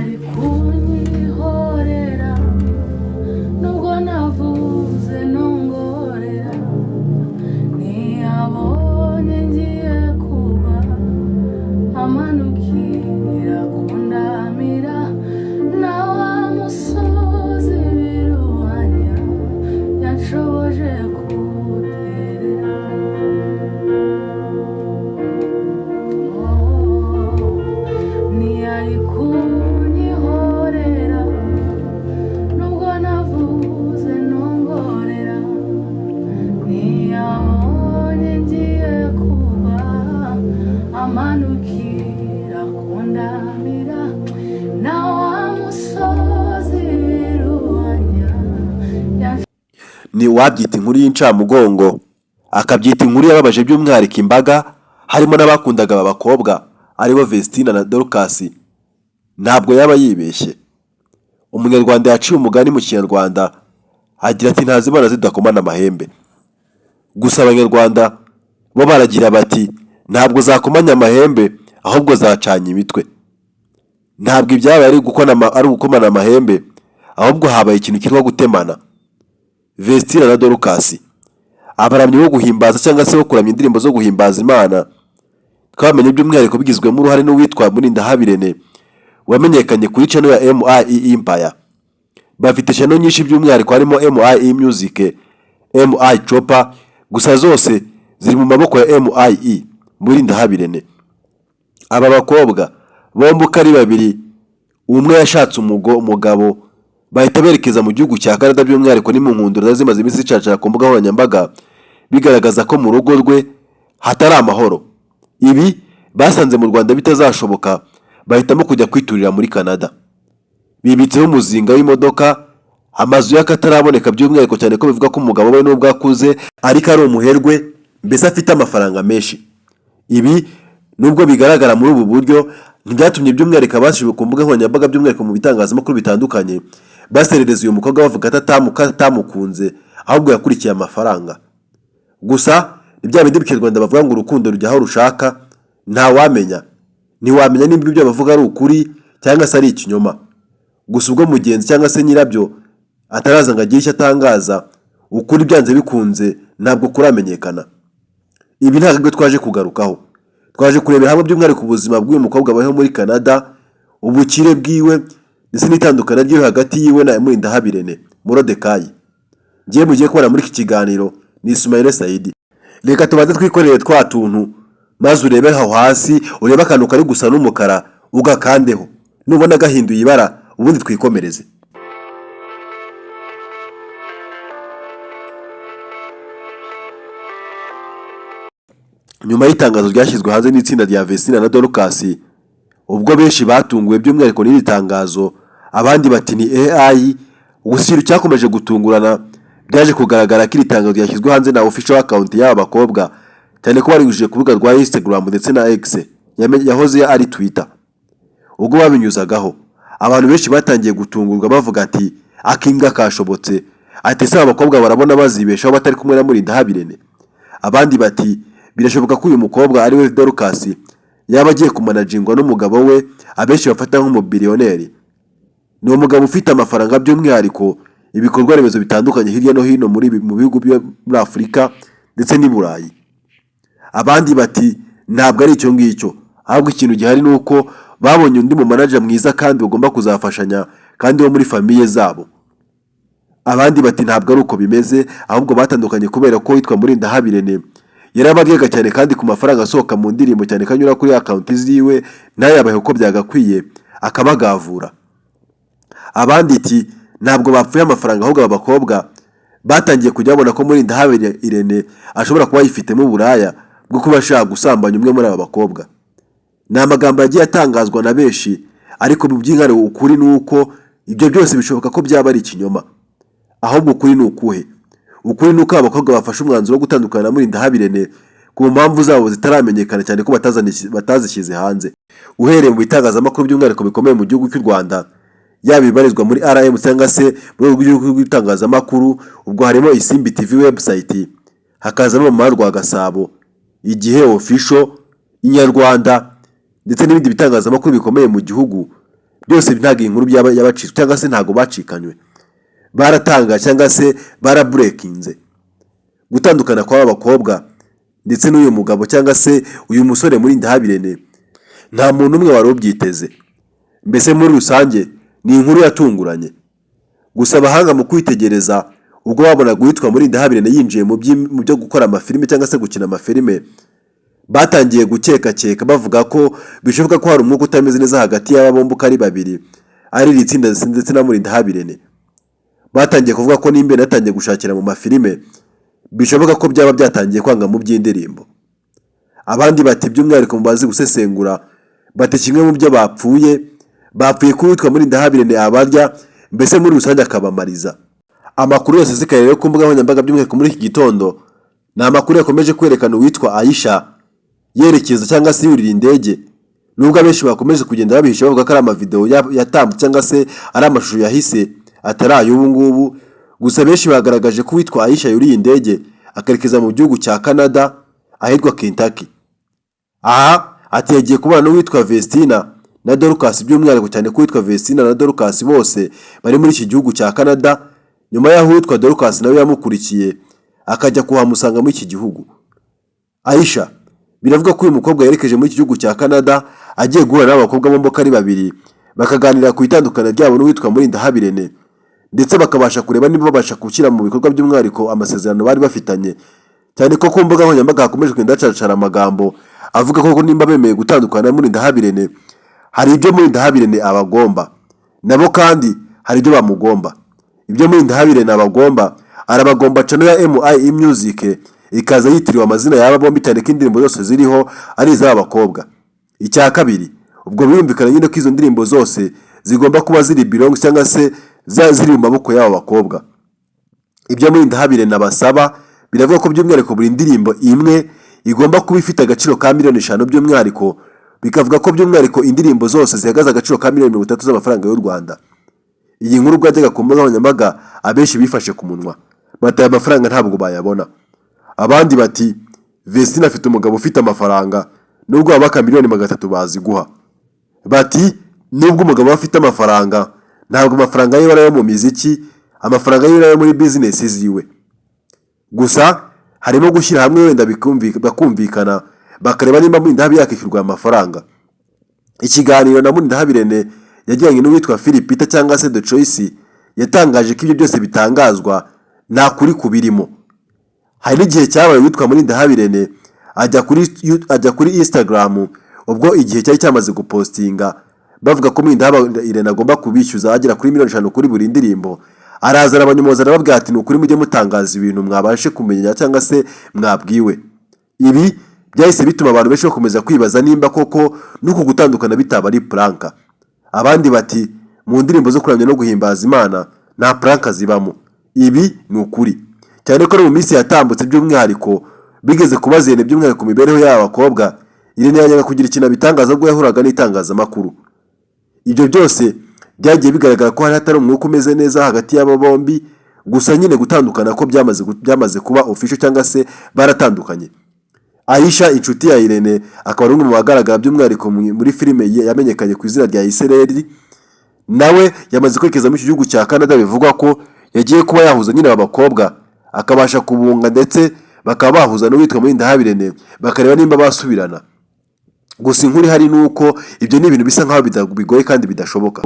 ntiyari kunyihorera nubwo navuze nongorera ntiyabonye ngiye kuba amanukira kundamira na wa musozi biruhanya yanshoboje kuwuterera ntiyari kunyihorera nubwo navuze nongorera ntiyabonye ngiye kuba amanukira kundamira na wa musozi biruhanya ni wabyita inkuru y'incamugongo akabyita inkuru yababaje by'umwihariko imbaga harimo n'abakundaga aba bakobwa aribo Vestina na Dorcas. Ntabwo yaba yibeshye. Umunyarwanda yaciye umugani mu Kinyarwanda agira ati ntazi imana zidakomana amahembe. Gusa Abanyarwanda bo baragira bati ntabwo zakomanya amahembe ahubwo zacanye imitwe. Ntabwo ibyabaye ari gukomana amahembe ahubwo habaye ikintu cyitwa gutemana. Vestina na Dorcas abaramyi bo guhimbaza cyangwa se bo kuramya indirimbo zo guhimbaza Imana twamenye by'umwihariko bigizwemo uruhare n'uwitwa Murindahabirene wamenyekanye kuri channel ya MIE Empire. Bafite channel nyinshi by'umwihariko harimo MIE Music, MI Chopper, gusa zose ziri mu maboko ya MIE Murindahabirene. Aba bakobwa bombi uko ari babiri umwe yashatse umugabo bahita berekeza mu gihugu cya Canada by'umwihariko ni mu nkundura zimaze iminsi zicacara ku mbuga nkoranyambaga bigaragaza ko mu rugo rwe hatari amahoro. Ibi basanze mu Rwanda bitazashoboka bahitamo kujya kwiturira muri Canada. Bibitseho umuzinga w'imodoka, amazu y'akataraboneka by'umwihariko cyane ko bivuga ko umugabo we nubwo akuze ariko ari umuherwe mbese afite amafaranga menshi. Ibi nubwo bigaragara muri ubu buryo ntibyatumye by'umwihariko abashije ku mbuga nkoranyambaga by'umwihariko mu bitangazamakuru bitandukanye baserereza uyu mukobwa bavuga atamukunze ahubwo yakurikiye amafaranga. Gusa ibya bindi by'Rwanda bavuga ngo urukundo rujya aho rushaka ntawamenya. Ntiwamenya nimba ibyo bavuga ari ukuri cyangwa se ari ikinyoma. Gusa ubwo mugenzi cyangwa se nyirabyo ataraza ngo agire icyo atangaza ukuri byanze bikunze ntabwo kuramenyekana. Ibi ntabwo twaje kugarukaho. Twaje kurebera hamwe by'umwihariko ubuzima bw'uyu mukobwa baho muri Canada, ubukire bwiwe ndetse n'itandukana ryo hagati yiwe na Murindahabirene Morodekayi. Ngiye mugiye kubona muri iki kiganiro ni Ismail Saidi. Reka tubanze twikoreye twa tuntu maze urebe aho hasi urebe akantu kari gusa n'umukara ugakandeho nubona gahinduye ibara ubundi twikomereze. Nyuma y'itangazo ryashyizwe hanze n'itsinda rya Vestina na Dorcas ubwo benshi batunguwe by'umwihariko n'iri tangazo abandi bati ni AI, ubusiro cyakomeje gutungurana byaje kugaragara ko iri tangazo ryashyizwe hanze na official account y'aba bakobwa cyane ko bariguje ku rubuga rwa Instagram ndetse na X yahoze ari Twitter. Ubwo babinyuzagaho abantu benshi batangiye gutungurwa bavuga ati akinga kashobotse ati se abakobwa barabona bazibeshaho batari kumwe na Murindahabirene. Abandi bati birashoboka ko uyu mukobwa ari we Dorcas yaba agiye kumanajingwa n'umugabo we abenshi bafata nk'umubiliyoneri. Ni umugabo ufite amafaranga by'umwihariko ibikorwa remezo bitandukanye hirya no hino mu bihugu byo muri Afurika ndetse n'i Burayi. Abandi bati ntabwo ari icyo ngicyo ahubwo ikintu gihari nuko babonye undi mu manager mwiza kandi bagomba kuzafashanya kandi wo muri famiye zabo. Abandi bati ntabwo ari uko bimeze ahubwo batandukanye kubera ko witwa Murindahabirene yarabagega cyane kandi ku mafaranga asohoka mu ndirimbo cyane kanyura kuri account ziwe nayabaye uko byagakwiye akabagavura. Abandi iti ntabwo bapfuye amafaranga ahubwo aba bakobwa batangiye kujya babona ko Murindahabirene ashobora kuba yifitemo uburaya bwo kuba ashaka gusambanya umwe muri aba bakobwa. Ni amagambo yagiye atangazwa na benshi ariko mu by'inkari ukuri nuko ibyo byose bishoboka ko byaba ari ikinyoma. Ahubwo ukuri ni ukuhe? Ukuri nuko abakobwa bafashe umwanzuro wo gutandukana na Murindahabirene ku mpamvu zabo zitaramenyekana cyane ko batazishyize hanze. Uhereye mu bitangazamakuru by'umwihariko bikomeye mu gihugu cy'u Rwanda yaba ibarizwa muri RM cyangwa se mu rwego rw'itangazamakuru ubwo harimo Isimbi TV website, hakazamo Mama Rwa Gasabo, Igihe Official, Inyarwanda ndetse n'ibindi bitangazamakuru bikomeye mu gihugu byose ntabwo inkuru yabacitse cyangwa se ntabwo bacikanywe, baratanga cyangwa se baraburekinze. Gutandukana kw'aba bakobwa ndetse n'uyu mugabo cyangwa se uyu musore Murindahabirene nta muntu umwe wari ubyiteze. Mbese muri rusange ni inkuru yatunguranye. Gusa abahanga mu kwitegereza ubwo babonaga uwitwa Murindahabirene yinjiye mu byo gukora amafilime cyangwa se gukina amafilime, batangiye gukeka bavuga ko bishoboka ko hari umwuka utameze neza hagati y'aba bombi uko ari babiri, ari iri tsinda ndetse na Murindahabirene. Batangiye kuvuga ko nimba natangiye gushakira mu mafilime bishoboka ko byaba byatangiye kwanga mu by'indirimbo. Abandi bati by'umwihariko mu bazi gusesengura bati kimwe mu byo bapfuye ko uwitwa Murindahabirene abarya, mbese muri rusange akabamariza. Amakuru yose asikaye rero ku mbuga nkoranyambaga by'umwihariko muri iki gitondo ni amakuru yakomeje kwerekana uwitwa Aisha yerekeza cyangwa se yurira indege, nubwo abenshi bakomeje kugenda babihisha bavuga ko ari amavideo yatambutse cyangwa se ari amashusho yahise atari ay'ubu ngubu. Gusa benshi bagaragaje ko uwitwa Aisha yuriye indege akerekeza mu gihugu cya Canada ahitwa Kentucky. Aha ati yagiye kubana n'uwitwa Vestina na Dorcas, by'umwihariko cyane ko uwitwa Vestina na Dorcas bose bari muri iki gihugu cya Canada, nyuma y'aho uwitwa Dorcas nawe yamukurikiye akajya kuhamusanga muri iki gihugu. Aisha biravuga ko uyu mukobwa yerekeje muri iki gihugu cya Canada agiye guhura n'abakobwa bombi ari babiri, bakaganira ku itandukana ryabo n'uwitwa Murindahabirene, ndetse bakabasha kureba niba babasha gushyira mu bikorwa by'umwihariko amasezerano bari bafitanye, cyane ko ku mbuga nkoranyambaga hakomeje kugenda hacacara amagambo avuga ko nimba bemeye gutandukana na Murindahabirene hari ibyo Murindahabirene abagomba, nabo kandi hari ibyo bamugomba. Ibyo Murindahabirene abagomba arabagomba channel ya MI Music ikaza yitiriwe amazina y'aba bombi, cyane ko indirimbo zose ziriho ari iz'abakobwa. Icya kabiri, ubwo birumvikana nyine ko izo ndirimbo zose zigomba kuba ziri belong cyangwa se ziri mu maboko y'aba bakobwa. Ibyo Murindahabirene abasaba biravuga ko by'umwihariko buri ndirimbo imwe igomba kuba ifite agaciro ka $5,000,000 by'umwihariko, bikavuga ko by'umwihariko indirimbo zose zihagaze agaciro ka $30,000,000 z'amafaranga y'u Rwanda. Iyi nkuru bwajyaga ku mbuga nkoranyambaga abenshi bifashe ku munwa bataye amafaranga ntabwo bayabona. Abandi bati Vestina afite umugabo ufite amafaranga, nubwo wabaka $300,000 baziguha. Bati nubwo umugabo afite amafaranga ntabwo amafaranga ye warayo mu miziki, amafaranga ye warayo muri business ziwe. Gusa harimo gushyira hamwe wenda bakumvikana bakareba nimba Murindahabirene yakishyurwa amafaranga. Ikiganiro na Murindahabirene yagiranye n'uwitwa Philipita cyangwa se The Choice yatangaje ko ibyo byose bitangazwa nta kuri kubirimo. Hari n'igihe cyabaye witwa Murindahabirene ajya kuri Instagram, ubwo igihe cyari cyamaze gupostinga bavuga ko Murindahabirene agomba kubishyuza agera kuri $5,000,000 kuri buri ndirimbo. Arazana abanyomoza arababwira ati nukuri mujye mutangaza ibintu mwabashe kumenya cyangwa se mwabwiwe. Ibi byahise bituma abantu benshi bakomeza kwibaza nimba koko nuko gutandukana bitaba ari pranka. Abandi bati mu ndirimbo zo kuramya no guhimbaza Imana nta pranka zibamo. Ibi ni ukuri, cyane ko mu minsi yatambutse by'umwihariko bigeze kubazene by'umwihariko mibereho y'abakobwa, Irene yanyaga kugira ikintu bitangaza ubwo yahuraga n'itangazamakuru. Ibyo byose byagiye bigaragara ko hari hatari umwuka umeze neza hagati y'aba bombi. Gusa nyine gutandukana ko byamaze kuba official cyangwa se baratandukanye. Aisha inshuti ya Irene akaba ari umwe mu bagaragara by'umwihariko muri filime yamenyekanye ku izina rya Isereri, nawe yamaze kwerekeza mu gihugu cya Canada. Bivugwa ko yagiye kuba yahuza nyine aba bakobwa akabasha kubunga, ndetse bakaba bahuza n'uwitwa Murindahabirene bakareba nimba basubirana. Gusa inkuru hari nuko ibyo ni ibintu bisa nkaho bigoye kandi bidashoboka.